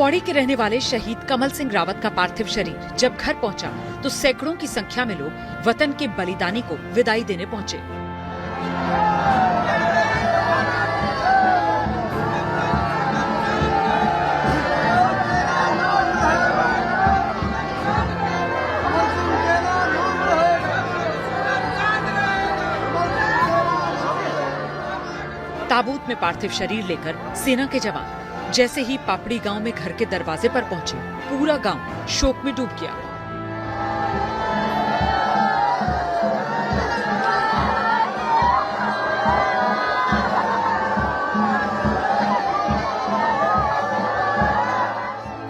पौड़ी के रहने वाले शहीद कमल सिंह रावत का पार्थिव शरीर जब घर पहुंचा तो सैकड़ों की संख्या में लोग वतन के बलिदानी को विदाई देने पहुंचे। ताबूत में पार्थिव शरीर लेकर सेना के जवान जैसे ही पापड़ी गांव में घर के दरवाजे पर पहुंचे, पूरा गांव शोक में डूब गया।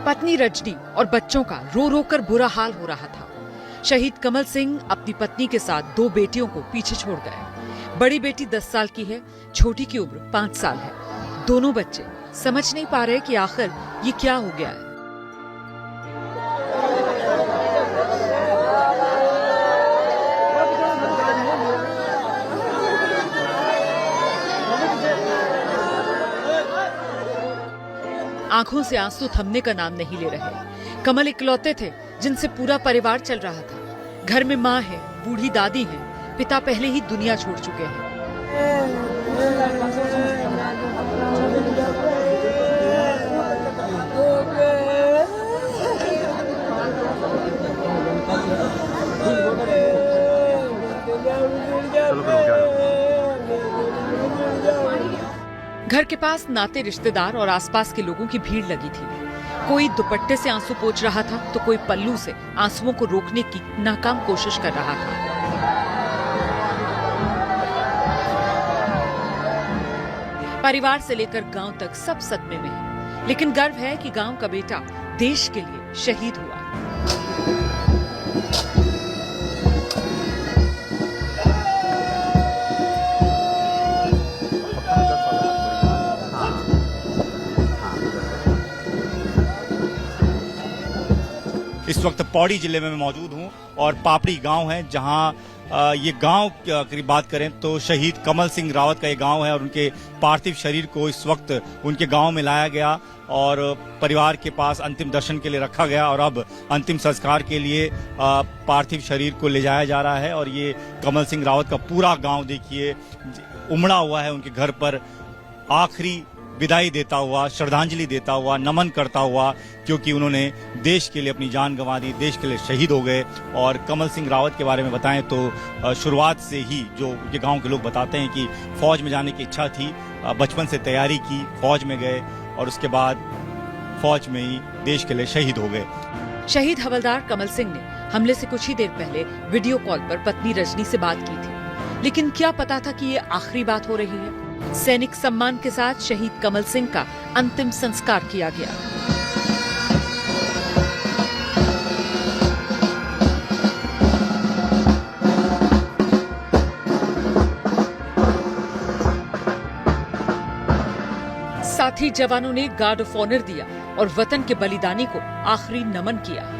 पत्नी रजनी और बच्चों का रो रो कर बुरा हाल हो रहा था। शहीद कमल सिंह अपनी पत्नी के साथ 2 बेटियों को पीछे छोड़ गए। बड़ी बेटी 10 साल की है, छोटी की उम्र 5 साल है। दोनों बच्चे समझ नहीं पा रहे कि आखिर ये क्या हो गया है। आंखों से आंसू थमने का नाम नहीं ले रहे। कमल इकलौते थे जिनसे पूरा परिवार चल रहा था। घर में माँ है, बूढ़ी दादी है, पिता पहले ही दुनिया छोड़ चुके हैं। घर के पास नाते रिश्तेदार और आसपास के लोगों की भीड़ लगी थी। कोई दुपट्टे से आंसू पोंछ रहा था तो कोई पल्लू से आंसुओं को रोकने की नाकाम कोशिश कर रहा था। परिवार से लेकर गांव तक सब सदमे में है, लेकिन गर्व है कि गांव का बेटा देश के लिए शहीद हुआ। इस वक्त पौड़ी जिले में मैं मौजूद हूं और पापड़ी गांव है, जहां ये गांव की बात करें तो शहीद कमल सिंह रावत का ये गांव है और उनके पार्थिव शरीर को इस वक्त उनके गांव में लाया गया और परिवार के पास अंतिम दर्शन के लिए रखा गया और अब अंतिम संस्कार के लिए पार्थिव शरीर को ले जाया जा रहा है। और ये कमल सिंह रावत का पूरा गांव देखिए उमड़ा हुआ है उनके घर पर, आखिरी विदाई देता हुआ, श्रद्धांजलि देता हुआ, नमन करता हुआ, क्योंकि उन्होंने देश के लिए अपनी जान गंवा दी, देश के लिए शहीद हो गए। और कमल सिंह रावत के बारे में बताएं तो शुरुआत से ही जो ये गांव के लोग बताते हैं कि फौज में जाने की इच्छा थी, बचपन से तैयारी की, फौज में गए और उसके बाद फौज में ही देश के लिए शहीद हो गए। शहीद हवलदार कमल सिंह ने हमले से कुछ ही देर पहले वीडियो कॉल पर पत्नी रजनी से बात की थी, लेकिन क्या पता था कि ये आखिरी बात हो रही है। सैनिक सम्मान के साथ शहीद कमल सिंह का अंतिम संस्कार किया गया। साथी जवानों ने गार्ड ऑफ ऑनर दिया और वतन के बलिदानी को आखिरी नमन किया।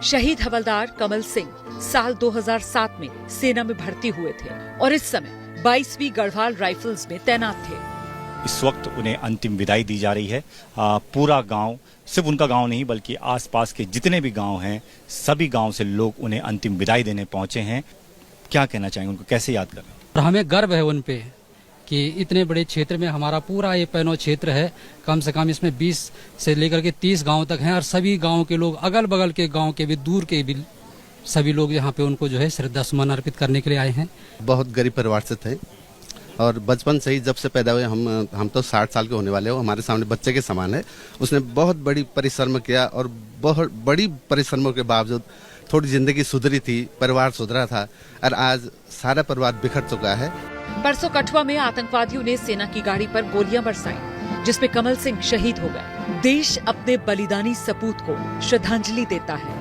शहीद हवलदार कमल सिंह साल 2007 में सेना में भर्ती हुए थे और इस समय 22वीं गढ़वाल राइफल्स में तैनात थे। इस वक्त उन्हें अंतिम विदाई दी जा रही है। पूरा गांव, सिर्फ उनका गांव नहीं बल्कि आसपास के जितने भी गांव हैं, सभी गांव से लोग उन्हें अंतिम विदाई देने पहुंचे हैं। क्या कहना चाहेंगे, उनको कैसे याद कर रहे हैं? हमें गर्व है उन पे कि इतने बड़े क्षेत्र में हमारा पूरा ये पैनो क्षेत्र है, कम से कम इसमें 20 से लेकर के 30 गांव तक हैं और सभी गांव के लोग, अगल बगल के गांव के भी, दूर के भी सभी लोग यहाँ पे उनको जो है श्रद्धा सुमन अर्पित करने के लिए आए हैं। बहुत गरीब परिवार से थे और बचपन से ही जब से पैदा हुए हम तो 60 साल के होने वाले हो, हमारे सामने बच्चे के समान है। उसने बहुत बड़ी परिश्रम किया और बहुत बड़ी परिश्रमों के बावजूद थोड़ी जिंदगी सुधरी थी, परिवार सुधरा था और आज सारा परिवार बिखर चुका है। परसों कठुआ में आतंकवादियों ने सेना की गाड़ी पर गोलियां बरसाई, जिसमें कमल सिंह शहीद हो गए। देश अपने बलिदानी सपूत को श्रद्धांजलि देता है।